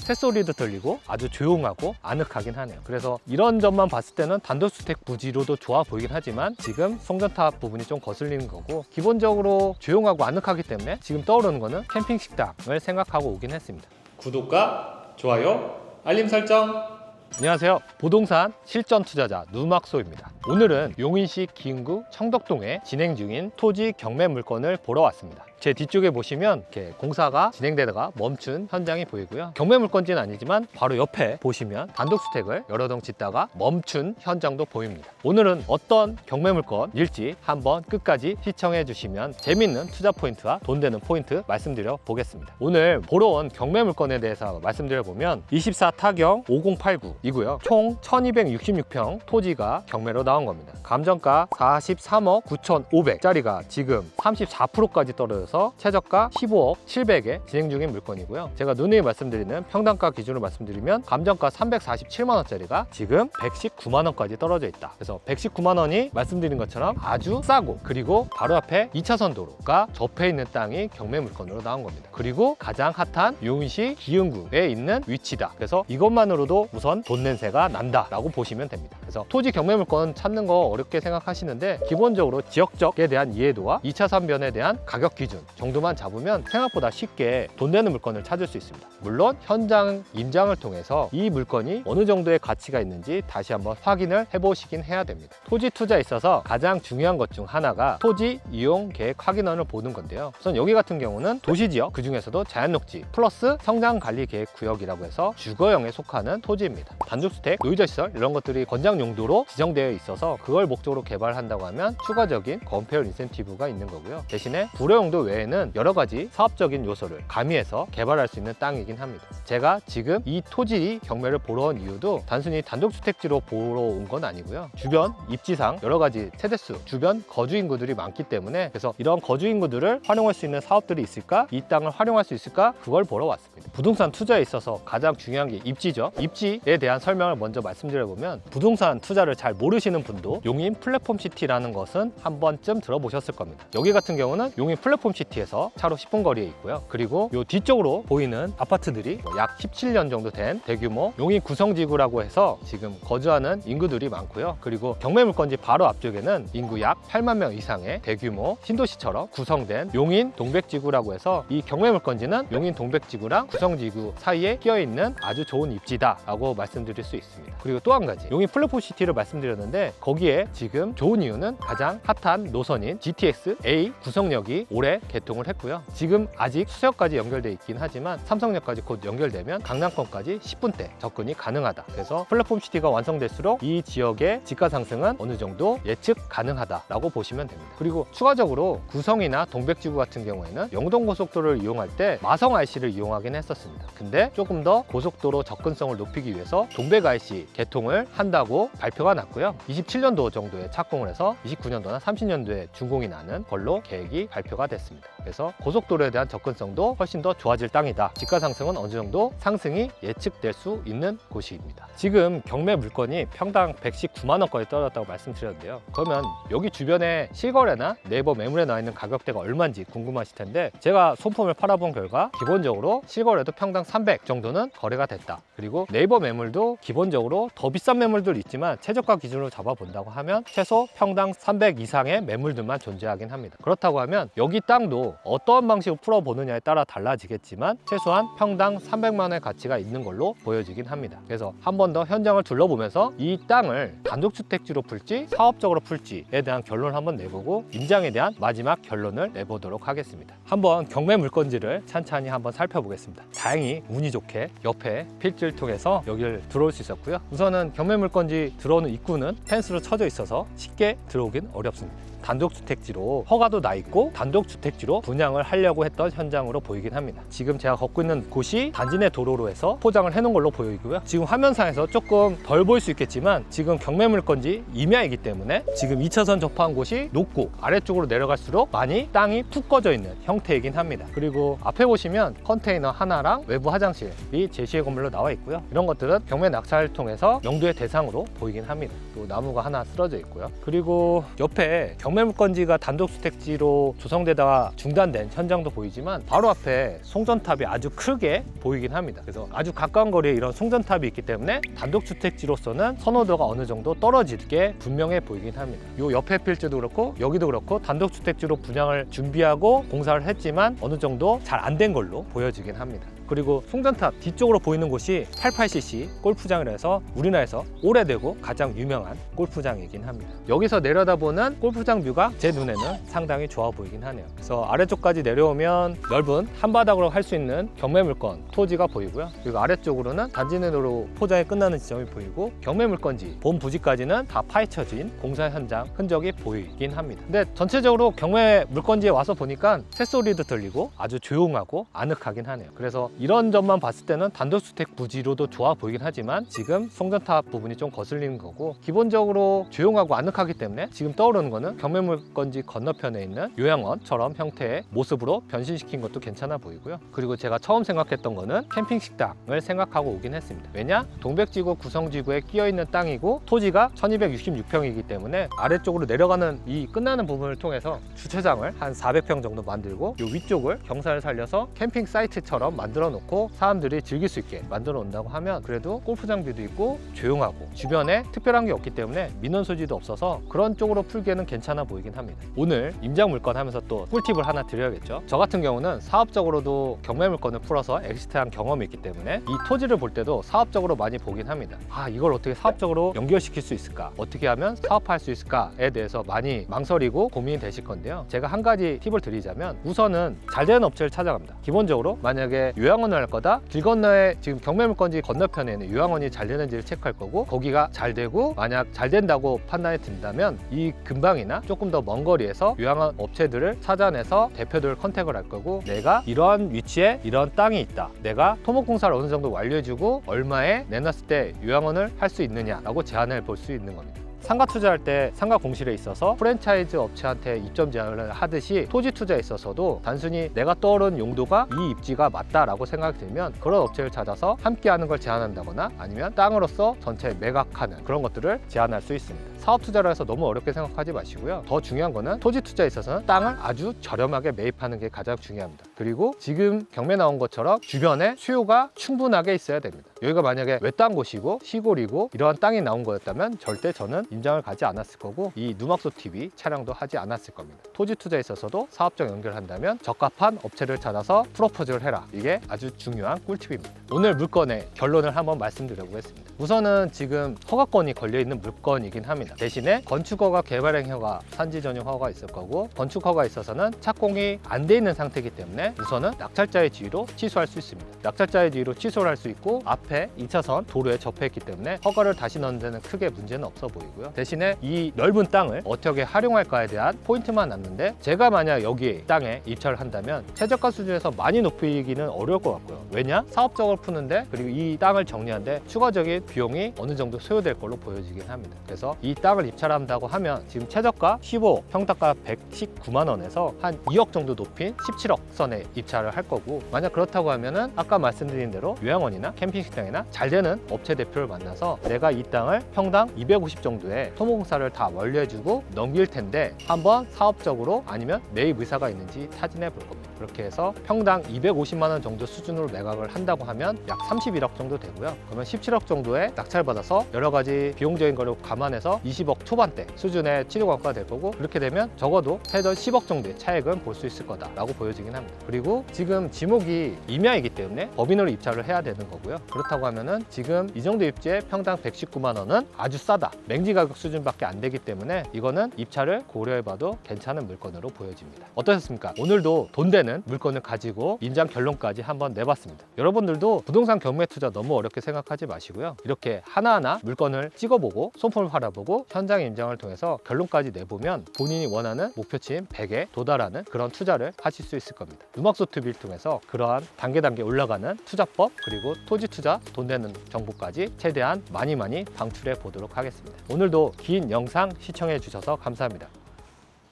새소리도 들리고 아주 조용하고 아늑하긴 하네요. 그래서 이런 점만 봤을 때는 단독주택 부지로도 좋아 보이긴 하지만 지금 송전탑 부분이 좀 거슬리는 거고, 기본적으로 조용하고 아늑하기 때문에 지금 떠오르는 거는 캠핑 식당을 생각하고 오긴 했습니다. 구독과 좋아요, 알림 설정. 안녕하세요. 부동산 실전 투자자 누막소입니다. 오늘은 용인시 기흥구 청덕동에 진행 중인 토지 경매 물건을 보러 왔습니다. 제 뒤쪽에 보시면 이렇게 공사가 진행되다가 멈춘 현장이 보이고요. 경매 물건지는 아니지만 바로 옆에 보시면 단독주택을 여러 동 짓다가 멈춘 현장도 보입니다. 오늘은 어떤 경매 물건일지 한번 끝까지 시청해 주시면 재밌는 투자 포인트와 돈 되는 포인트 말씀드려 보겠습니다. 오늘 보러 온 경매 물건에 대해서 말씀드려 보면 24 타경 5089이고요. 총 1266평 토지가 경매로 나온 겁니다. 감정가 43억 9,500짜리가 지금 34%까지 떨어져서 최저가 15억 700에 진행 중인 물건이고요. 제가 누누이 말씀드리는 평당가 기준으로 말씀드리면 감정가 347만원짜리가 지금 119만원까지 떨어져 있다. 그래서 119만원이 말씀드린 것처럼 아주 싸고, 그리고 바로 앞에 2차선 도로가 접해 있는 땅이 경매 물건으로 나온 겁니다. 그리고 가장 핫한 용인시 기흥구에 있는 위치다. 그래서 이것만으로도 우선 돈 냄새가 난다라고 보시면 됩니다. 그래서 토지 경매 물건 찾는 거 어렵게 생각하시는데 기본적으로 지역적에 대한 이해도와 2차 변에 대한 가격 기준 정도만 잡으면 생각보다 쉽게 돈 되는 물건을 찾을 수 있습니다. 물론 현장 임장을 통해서 이 물건이 어느 정도의 가치가 있는지 다시 한번 확인을 해보시긴 해야 됩니다. 토지 투자에 있어서 가장 중요한 것 중 하나가 토지 이용 계획 확인원을 보는 건데요. 우선 여기 같은 경우는 도시지역, 그 중에서도 자연녹지 플러스 성장관리 계획 구역이라고 해서 주거용에 속하는 토지입니다. 단독주택, 노이저시설 이런 것들이 권장 용도로 지정되어 있어서 그걸 목적으로 개발한다고 하면 추가적인 건폐율 인센티브가 있는 거고요. 대신에 불허용도 외에는 여러 가지 사업적인 요소를 가미해서 개발할 수 있는 땅이긴 합니다. 제가 지금 이 토지 경매를 보러 온 이유도 단순히 단독주택지로 보러 온 건 아니고요. 주변 입지상 여러 가지 세대수, 주변 거주 인구들이 많기 때문에, 그래서 이런 거주 인구들을 활용할 수 있는 사업들이 있을까? 이 땅을 활용할 수 있을까? 그걸 보러 왔습니다. 부동산 투자에 있어서 가장 중요한 게 입지죠. 입지에 대한 설명을 먼저 말씀드려보면, 부동산 투자를 잘 모르시는 분도 용인 플랫폼시티라는 것은 한 번쯤 들어보셨을 겁니다. 여기 같은 경우는 용인 플랫폼시티에서 차로 10분 거리에 있고요. 그리고 이 뒤쪽으로 보이는 아파트들이 약 17년 정도 된 대규모 용인 구성지구라고 해서 지금 거주하는 인구들이 많고요. 그리고 경매 물건지 바로 앞쪽에는 인구 약 8만 명 이상의 대규모 신도시처럼 구성된 용인 동백지구라고 해서 이 경매 물건지는 용인 동백지구랑 구성지구 사이에 끼어있는 아주 좋은 입지다라고 말씀드릴 수 있습니다. 그리고 또 한 가지, 용인 플랫폼시티를 말씀드렸는데 거기에 지금 좋은 이유는 가장 핫한 노선인 GTX A 구성역이 올해 개통을 했고요. 지금 아직 수서역까지 연결되어 있긴 하지만 삼성역까지 곧 연결되면 강남권까지 10분대 접근이 가능하다. 그래서 플랫폼시티가 완성될수록 이 지역의 집가 상승은 어느 정도 예측 가능하다라고 보시면 됩니다. 그리고 추가적으로 구성이나 동백지구 같은 경우에는 영동고속도로를 이용할 때 마성 IC를 이용하긴 했었습니다. 근데 조금 더 고속도로 접근성을 높이기 위해서 동백 IC 개통을 한다고 발표가 났고요. 27년도 정도에 착공을 해서 29년도나 30년도에 준공이 나는 걸로 계획이 발표가 됐습니다. 그래서 고속도로에 대한 접근성도 훨씬 더 좋아질 땅이다. 집가 상승은 어느 정도 상승이 예측될 수 있는 곳입니다. 지금 경매 물건이 평당 119만원까지 떨어졌다고 말씀드렸는데요. 그러면 여기 주변에 실거래나 네이버 매물에 나와 있는 가격대가 얼마인지 궁금하실 텐데, 제가 손품을 팔아본 결과 기본적으로 실거래도 평당 300 정도는 거래가 됐다. 그리고 네이버 매물도 기본적으로 더 비싼 매물들 있지만 최저가 기준으로 잡아본다고 하면 최소 평당 300 이상의 매물들만 존재하긴 합니다. 그렇다고 하면 여기 땅도 어떠한 방식으로 풀어보느냐에 따라 달라지겠지만 최소한 평당 300만 원의 가치가 있는 걸로 보여지긴 합니다. 그래서 한 번 더 현장을 둘러보면서 이 땅을 단독주택지로 풀지 사업적으로 풀지에 대한 결론을 한번 내보고 임장에 대한 마지막 결론을 내보도록 하겠습니다. 한번 경매 물건지를 찬찬히 한번 살펴보겠습니다. 다행히 운이 좋게 옆에 필지를 통해서 여기를 들어올 수 있었고요. 우선은 경매 물건지 들어오는 입구는 펜스로 쳐져 있어서 쉽게 들어오긴 어렵습니다. 단독주택지로 허가도 나 있고 단독주택지로 분양을 하려고 했던 현장으로 보이긴 합니다. 지금 제가 걷고 있는 곳이 단지 내 도로로 해서 포장을 해놓은 걸로 보이고요. 지금 화면상에서 조금 덜 보일 수 있겠지만 지금 경매 물건지 임야이기 때문에 지금 2차선 접한 곳이 높고 아래쪽으로 내려갈수록 많이 땅이 푹 꺼져 있는 형태이긴 합니다. 그리고 앞에 보시면 컨테이너 하나랑 외부 화장실이 제시의 건물로 나와 있고요. 이런 것들은 경매 낙찰을 통해서 용도의 대상으로 보이긴 합니다. 또 나무가 하나 쓰러져 있고요. 그리고 옆에 경매 경매물건지가 단독주택지로 조성되다가 중단된 현장도 보이지만 바로 앞에 송전탑이 아주 크게 보이긴 합니다. 그래서 아주 가까운 거리에 이런 송전탑이 있기 때문에 단독주택지로서는 선호도가 어느 정도 떨어지게 분명해 보이긴 합니다. 요 옆에 필지도 그렇고 여기도 그렇고 단독주택지로 분양을 준비하고 공사를 했지만 어느 정도 잘 안 된 걸로 보여지긴 합니다. 그리고 송전탑 뒤쪽으로 보이는 곳이 88cc 골프장이라 해서 우리나라에서 오래되고 가장 유명한 골프장이긴 합니다. 여기서 내려다보는 골프장 뷰가 제 눈에는 상당히 좋아 보이긴 하네요. 그래서 아래쪽까지 내려오면 넓은 한바닥으로 할 수 있는 경매물건 토지가 보이고요. 그리고 아래쪽으로는 단지 내로 포장이 끝나는 지점이 보이고 경매물건지 본 부지까지는 다 파헤쳐진 공사 현장 흔적이 보이긴 합니다. 근데 전체적으로 경매물건지에 와서 보니까 새소리도 들리고 아주 조용하고 아늑하긴 하네요. 그래서 이런 점만 봤을 때는 단독주택 부지로도 좋아 보이긴 하지만 지금 송전탑 부분이 좀 거슬리는 거고, 기본적으로 조용하고 아늑하기 때문에 지금 떠오르는 거는 경매물건지 건너편에 있는 요양원처럼 형태의 모습으로 변신시킨 것도 괜찮아 보이고요. 그리고 제가 처음 생각했던 거는 캠핑 식당을 생각하고 오긴 했습니다. 왜냐? 동백지구 구성지구에 끼어있는 땅이고 토지가 1266평이기 때문에 아래쪽으로 내려가는 이 끝나는 부분을 통해서 주차장을 한 400평 정도 만들고 이 위쪽을 경사를 살려서 캠핑 사이트처럼 만들어 놓고 사람들이 즐길 수 있게 만들어 놓는다고 하면 그래도 골프장 뷰도 있고 조용하고 주변에 특별한 게 없기 때문에 민원 소지도 없어서 그런 쪽으로 풀기에는 괜찮아 보이긴 합니다. 오늘 임장 물건 하면서 또 꿀팁을 하나 드려야겠죠. 저 같은 경우는 사업적으로도 경매 물건을 풀어서 엑시트한 경험이 있기 때문에 이 토지를 볼 때도 사업적으로 많이 보긴 합니다. 이걸 어떻게 사업적으로 연결시킬 수 있을까, 어떻게 하면 사업할 수 있을까에 대해서 많이 망설이고 고민이 되실 건데요. 제가 한 가지 팁을 드리자면 우선은 잘 되는 업체를 찾아갑니다. 기본적으로 만약에 요양원을 할 거다, 길 건너에 지금 경매물건지 건너편에 있는 요양원이 잘 되는지를 체크할 거고, 거기가 잘 되고 만약 잘 된다고 판단이 든다면 이 근방이나 조금 더 먼 거리에서 요양원 업체들을 찾아내서 대표들을 컨택을 할 거고, 내가 이러한 위치에 이런 땅이 있다, 내가 토목공사를 어느 정도 완료해주고 얼마에 내놨을 때 요양원을 할 수 있느냐라고 제안을 볼 수 있는 겁니다. 상가 투자할 때 상가 공실에 있어서 프랜차이즈 업체한테 입점 제안을 하듯이 토지 투자에 있어서도 단순히 내가 떠오른 용도가 이 입지가 맞다라고 생각이 들면 그런 업체를 찾아서 함께하는 걸 제안한다거나 아니면 땅으로서 전체 매각하는 그런 것들을 제안할 수 있습니다. 사업 투자를 해서 너무 어렵게 생각하지 마시고요. 더 중요한 거는 토지 투자에 있어서는 땅을 아주 저렴하게 매입하는 게 가장 중요합니다. 그리고 지금 경매 나온 것처럼 주변에 수요가 충분하게 있어야 됩니다. 여기가 만약에 외딴 곳이고 시골이고 이러한 땅이 나온 거였다면 절대 저는 임장을 가지 않았을 거고 이 누막소 TV 촬영도 하지 않았을 겁니다. 토지 투자에 있어서도 사업적 연결한다면 적합한 업체를 찾아서 프로포즈를 해라. 이게 아주 중요한 꿀팁입니다. 오늘 물건의 결론을 한번 말씀드려보겠습니다. 우선은 지금 허가권이 걸려있는 물건이긴 합니다. 대신에 건축허가, 개발행허가, 산지 전용 허가가 있을 거고, 건축 허가가 있어서는 착공이 안 돼 있는 상태이기 때문에 우선은 낙찰자의 지위로 취소할 수 있습니다. 낙찰자의 지위로 취소를 할 수 있고 앞에 2차선 도로에 접해있기 때문에 허가를 다시 넣는 데는 크게 문제는 없어 보이고요. 대신에 이 넓은 땅을 어떻게 활용할까에 대한 포인트만 남는데, 제가 만약 여기 땅에 입찰을 한다면 최저가 수준에서 많이 높이기는 어려울 것 같고요. 왜냐? 사업적으로 푸는데 그리고 이 땅을 정리하는데 추가적인 비용이 어느 정도 소요될 걸로 보여지긴 합니다. 그래서 이 땅을 입찰한다고 하면 지금 최저가 15, 평당가 119만 원에서 한 2억 정도 높인 17억 선에 입찰을 할 거고, 만약 그렇다고 하면은 아까 말씀드린 대로 요양원이나 캠핑식당이나 잘 되는 업체 대표를 만나서 내가 이 땅을 평당 250 정도의 토목공사를 다 완료해주고 넘길 텐데 한번 사업적으로 아니면 매입 의사가 있는지 타진해 볼 겁니다. 그렇게 해서 평당 250만 원 정도 수준으로 매각을 한다고 하면 약 31억 정도 되고요. 그러면 17억 정도의 낙찰 받아서 여러 가지 비용적인 거를 감안해서 20억 초반대 수준의 치료광고가 될 거고, 그렇게 되면 적어도 최저 10억 정도의 차액은 볼 수 있을 거다라고 보여지긴 합니다. 그리고 지금 지목이 임야이기 때문에 법인으로 입찰을 해야 되는 거고요. 그렇다고 하면은 지금 이 정도 입지에 평당 119만 원은 아주 싸다, 맹지 가격 수준밖에 안 되기 때문에 이거는 입찰을 고려해봐도 괜찮은 물건으로 보여집니다. 어떠셨습니까? 오늘도 돈 되는 물건을 가지고 임장 결론까지 한번 내봤습니다. 여러분들도 부동산 경매 투자 너무 어렵게 생각하지 마시고요. 이렇게 하나하나 물건을 찍어보고 손품을 팔아보고 현장 임장을 통해서 결론까지 내보면 본인이 원하는 목표치인 100에 도달하는 그런 투자를 하실 수 있을 겁니다. 누막소 TV를 통해서 그러한 단계 올라가는 투자법, 그리고 토지 투자 돈 되는 정보까지 최대한 많이 방출해 보도록 하겠습니다. 오늘도 긴 영상 시청해 주셔서 감사합니다.